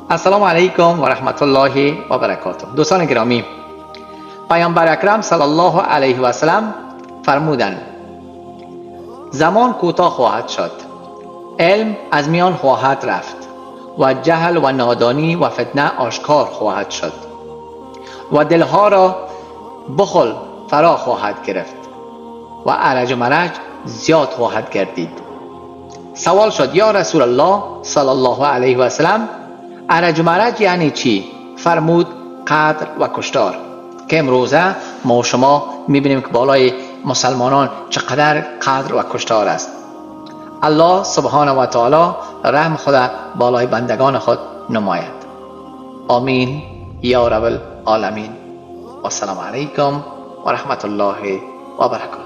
السلام علیکم و رحمت الله و برکاته. دوستان گرامی، پیامبر اکرم صلی الله علیه و سلم فرمودند زمان کوتاه خواهد شد، علم از میان خواهد رفت و جهل و نادانی و فتنه آشکار خواهد شد و دلها را بخل فرا خواهد گرفت و ارج و مرج زیاد خواهد گردید. سوال شد یا رسول الله صلی الله علیه و سلم، ارج و مرج یعنی چی؟ فرمود قتل و کشتار، که امروزه ما و شما میبینیم که بالای مسلمانان چقدر قتل و کشتار است. الله سبحانه و تعالی رحم خود بالای بندگان خود نماید. آمین یا رب العالمین. و السلام علیکم و رحمت الله و برکاته.